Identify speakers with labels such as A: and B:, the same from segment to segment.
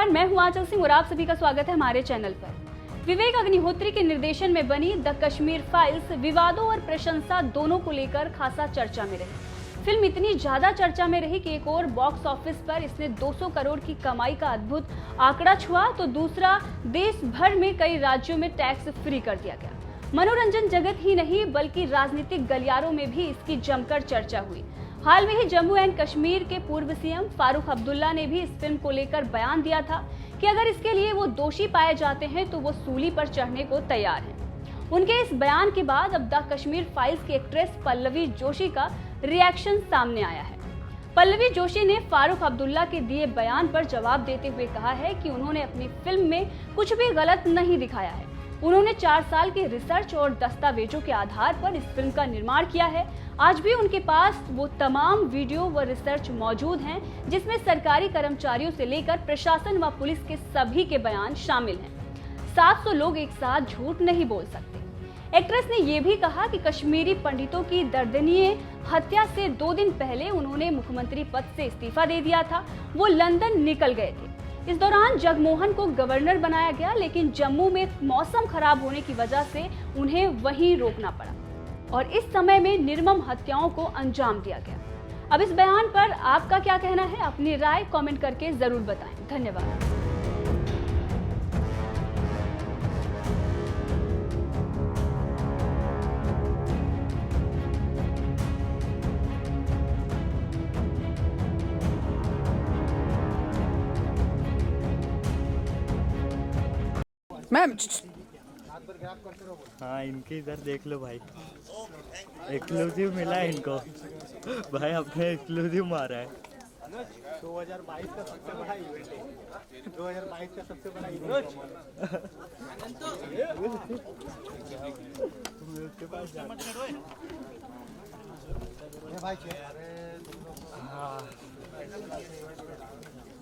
A: नमस्कार, मैं हूं आंचल सिंह और आप सभी का स्वागत है हमारे चैनल पर। विवेक अग्निहोत्री के निर्देशन में बनी द कश्मीर फाइल्स विवादों और प्रशंसा दोनों को लेकर खासा चर्चा में रही। फिल्म इतनी ज्यादा चर्चा में रही कि एक और बॉक्स ऑफिस पर इसने 200 करोड़ की कमाई का अद्भुत आंकड़ा छुआ, तो दूसरा देश भर में कई राज्यों में टैक्स फ्री कर दिया गया। मनोरंजन जगत ही नहीं बल्कि राजनीतिक गलियारों में भी इसकी जमकर चर्चा हुई। हाल में ही जम्मू एंड कश्मीर के पूर्व सीएम फारूक अब्दुल्ला ने भी इस फिल्म को लेकर बयान दिया था कि अगर इसके लिए वो दोषी पाए जाते हैं तो वो सूली पर चढ़ने को तैयार हैं। उनके इस बयान के बाद अब द कश्मीर फाइल्स की एक्ट्रेस पल्लवी जोशी का रिएक्शन सामने आया है। पल्लवी जोशी ने फारूक अब्दुल्ला के दिए बयान पर जवाब देते हुए कहा है कि उन्होंने अपनी फिल्म में कुछ भी गलत नहीं दिखाया है। उन्होंने 4 साल के रिसर्च और दस्तावेजों के आधार पर इस फिल्म का निर्माण किया है। आज भी उनके पास वो तमाम वीडियो व रिसर्च मौजूद हैं जिसमें सरकारी कर्मचारियों से लेकर प्रशासन व पुलिस के सभी के बयान शामिल हैं। 700 लोग एक साथ झूठ नहीं बोल सकते। एक्ट्रेस ने ये भी कहा कि कश्मीरी पंडितों की दर्दनीय हत्या से 2 दिन पहले उन्होंने मुख्यमंत्री पद से इस्तीफा दे दिया था। वो लंदन निकल गए थे। इस दौरान जगमोहन को गवर्नर बनाया गया, लेकिन जम्मू में मौसम खराब होने की वजह से उन्हें वहीं रोकना पड़ा और इस समय में निर्मम हत्याओं को अंजाम दिया गया। अब इस बयान पर आपका क्या कहना है? अपनी राय कमेंट करके जरूर बताएं। धन्यवाद।
B: मैम
C: हाँ, इनके इधर देख लो भाई, एक्सक्लूसिव मिला है इनको। भाई अपने एक्सक्लूसिव मारा है।
D: 2022 का सबसे बड़ा इवेंट है। 2022 का सबसे बड़ा इवेंट
C: उसके पास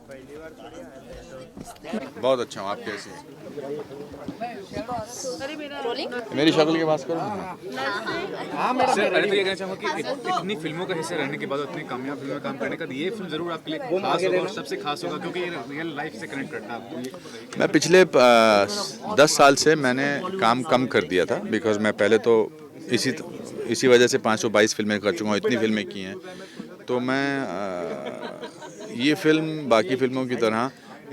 C: पहली बार
E: बहुत अच्छा हूँ। आप कैसे हैं? मेरी शक्ल के पास करो।
F: सर, अरे तो ये कहना चाहूँगा कि इतनी फिल्मों का हिस्सा रहने के बाद इतनी कामयाब फिल्म में काम करने का ये फिल्म जरूर आपके लिए खास होगा और सबसे खास होगा क्योंकि ये रियल लाइफ से कनेक्ट करता है आपको।
E: मैं पिछले 10 साल से मैंने काम कम कर दिया था, बिकॉज मैं पहले तो इसी वजह से 522 फिल्में कर चुका हूँ, इतनी फिल्में की हैं। तो मैं ये फिल्म बाकी फिल्मों की तरह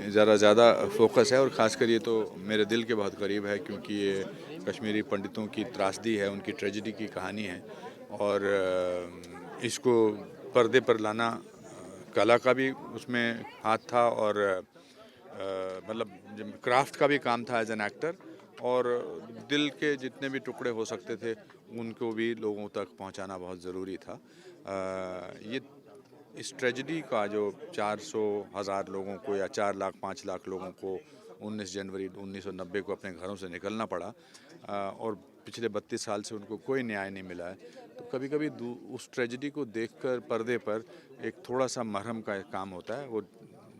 E: ज़रा ज़्यादा फोकस है और ख़ासकर ये तो मेरे दिल के बहुत करीब है, क्योंकि ये कश्मीरी पंडितों की त्रासदी है, उनकी ट्रेजेडी की कहानी है और इसको पर्दे पर लाना कला का भी उसमें हाथ था और मतलब क्राफ्ट का भी काम था एज एन एक्टर, और दिल के जितने भी टुकड़े हो सकते थे उनको भी लोगों तक पहुंचाना बहुत ज़रूरी था। ये इस ट्रेजेडी का जो 400,000 लोगों को या 4 लाख 5 लाख लोगों को 19 जनवरी 1990 को अपने घरों से निकलना पड़ा और पिछले 32 साल से उनको कोई न्याय नहीं मिला है, तो कभी कभी उस ट्रेजेडी को देखकर पर्दे पर एक थोड़ा सा मरहम का काम होता है। वो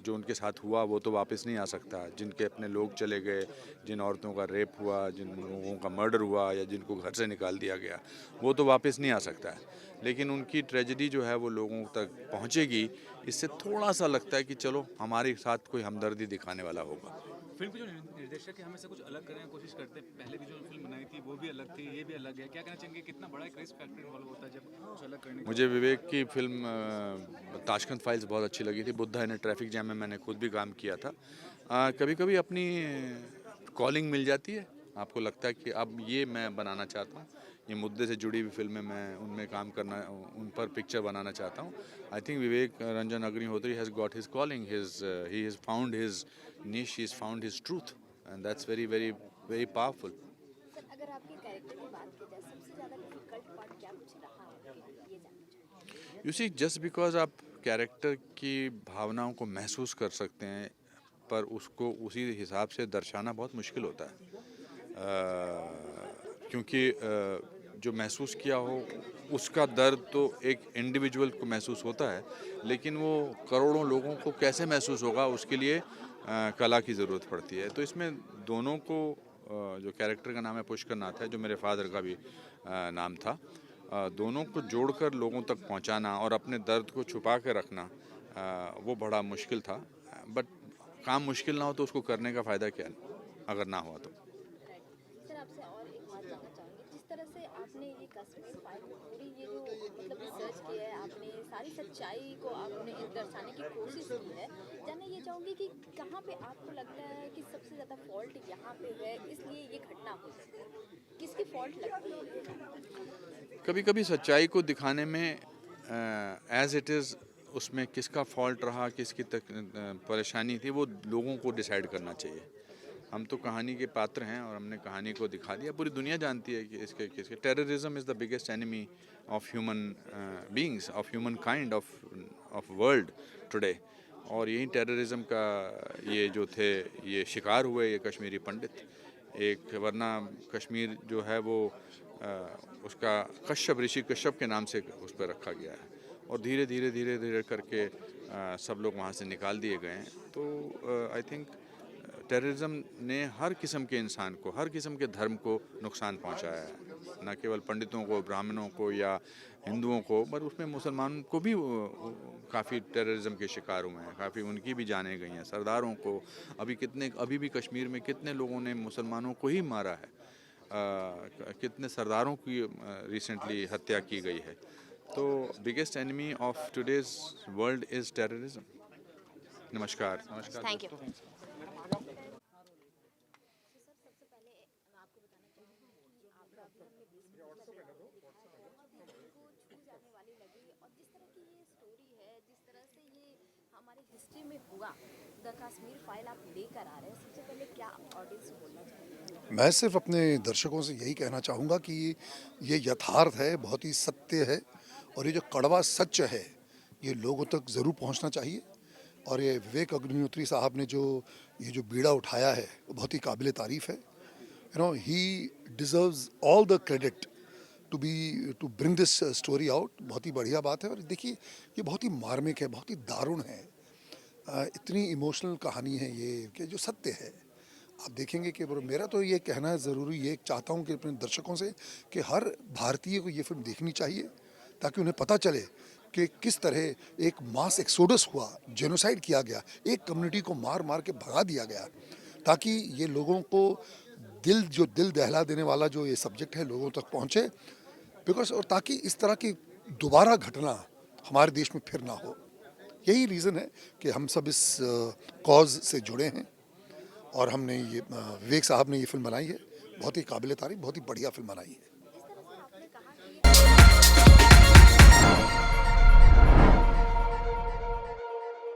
E: जो उनके साथ हुआ वो तो वापस नहीं आ सकता। जिनके अपने लोग चले गए, जिन औरतों का रेप हुआ, जिन लोगों का मर्डर हुआ या जिनको घर से निकाल दिया गया, वो तो वापस नहीं आ सकता है। लेकिन उनकी ट्रेजेडी जो है वो लोगों तक पहुंचेगी, इससे थोड़ा सा लगता है कि चलो हमारे साथ कोई हमदर्दी दिखाने वाला होगा।
F: फिल्म के जो निर्देशक है हमेशा कुछ अलग करने की कोशिश करते हैं। पहले भी जो फिल्म बनाई थी वो भी अलग थी, ये भी अलग है। क्या कहना चाहेंगे, कितना बड़ा क्रेज फैक्टर इन्वॉल्व होता है जब कुछ अलग करने?
E: मुझे विवेक की फिल्म ताशकंद फाइल्स बहुत अच्छी लगी थी। बुद्धा इन ट्रैफिक जैम में मैंने खुद भी काम किया था। कभी कभी अपनी कॉलिंग मिल जाती है, आपको लगता है कि अब ये मैं बनाना चाहता हूँ, ये मुद्दे से जुड़ी हुई फिल्में मैं उनमें काम करना, उन पर पिक्चर बनाना चाहता हूँ। I think Vivek Ranjan Agnihotri has got his calling, he has found his niche, he has found his truth, and that's very very very powerful.
G: अगर आपके कैरेक्टर की बात की जाए, सबसे ज़्यादा डिफिकल्ट पार्ट क्या कुछ रहा आपके लिए, ये जानना चाहूँगी।
E: You see, just because आप कैरेक्टर की भावनाओं को महसूस कर सकते हैं, पर उसको उसी हिसाब से दर्शाना बहुत मुश्किल होता है, क्योंकि जो महसूस किया हो उसका दर्द तो एक इंडिविजुअल को महसूस होता है, लेकिन वो करोड़ों लोगों को कैसे महसूस होगा उसके लिए कला की ज़रूरत पड़ती है। तो इसमें दोनों को, जो कैरेक्टर का नाम है पुष्कर नाथ है, जो मेरे फादर का भी नाम था, दोनों को जोड़कर लोगों तक पहुंचाना और अपने दर्द को छुपा के रखना, वो बड़ा मुश्किल था। बट काम मुश्किल ना हो तो उसको करने का फ़ायदा क्या अगर ना हुआ तो।
G: सर आपसे और एक बात जानना चाहूँगी, जिस तरह से आपने ये कश्मीर फाइल में पूरी ये जो मतलब रिसर्च किया है, आपने सारी सच्चाई को आपने दर्शाने की कोशिश की है, जानना ये चाहूँगी कि कहाँ पे आपको लगता है कि सबसे ज़्यादा फॉल्ट यहाँ पे है, इसलिए ये घटना हुई, किसकी फॉल्ट लगती है?
E: कभी कभी सच्चाई को दिखाने में एज इट इज़ उसमें किसका फॉल्ट रहा, किसकी परेशानी थी, वो लोगों को डिसाइड करना चाहिए। हम तो कहानी के पात्र हैं और हमने कहानी को दिखा दिया। पूरी दुनिया जानती है कि इसके किसके terrorism is the biggest enemy of human beings, of human kind, of world today. और यही टेररिज्म का ये जो थे ये शिकार हुए ये कश्मीरी पंडित। एक वरना कश्मीर जो है वो उसका कश्यप, ऋषि कश्यप के नाम से उस पर रखा गया है और धीरे धीरे धीरे धीरे करके सब लोग वहाँ से निकाल दिए गए हैं। तो आई थिंक टेररिज्म ने हर किस्म के इंसान को, हर किस्म के धर्म को नुकसान पहुँचाया है, न केवल पंडितों को, ब्राह्मणों को या हिंदुओं को, पर उसमें मुसलमान को भी काफ़ी टेररिज्म के शिकार हुए हैं, काफ़ी उनकी भी जानें गई हैं। सरदारों को अभी भी कश्मीर में कितने लोगों ने मुसलमानों को ही मारा है, कितने सरदारों की रिसेंटली हत्या की गई है। तो biggest enemy of today's world is terrorism. नमस्कार।
G: Thank you. हिस्ट्री में हुआ द कश्मीर फाइल आप लेकर आ रहे हैं, सबसे पहले क्या ऑडियंस को बोलना चाहेंगे?
H: मैं सिर्फ अपने दर्शकों से यही कहना चाहूँगा कि ये यथार्थ है, बहुत ही सत्य है और ये जो कड़वा सच है ये लोगों तक ज़रूर पहुँचना चाहिए। और ये विवेक अग्निहोत्री साहब ने जो ये जो बीड़ा उठाया है वो बहुत ही काबिल तारीफ़ है। You know he deserves all the credit to bring this story out. बहुत ही बढ़िया बात है और देखिए ये बहुत ही मार्मिक है, बहुत ही दारुण है। इतनी इमोशनल कहानी है ये कि जो सत्य है। आप देखेंगे कि मेरा तो ये कहना है ज़रूरी, ये चाहता हूँ कि अपने दर्शकों से कि हर भारतीय को ये फिल्म देखनी चाहिए ताकि उन्हें पता चले कि किस तरह एक मास एक्सोडस हुआ, जेनोसाइड किया गया, एक कम्युनिटी को मार मार के भगा दिया गया, ताकि ये लोगों को दिल दहला देने वाला जो ये सब्जेक्ट है लोगों तक पहुँचे, बिकॉज और ताकि इस तरह की दोबारा घटना हमारे देश में फिर ना हो। यही रीज़न है कि हम सब इस कॉज से जुड़े हैं और हमने ये विवेक साहब ने ये फिल्म बनाई है, बहुत ही काबिल तारीफ, बहुत ही बढ़िया फिल्म बनाई है।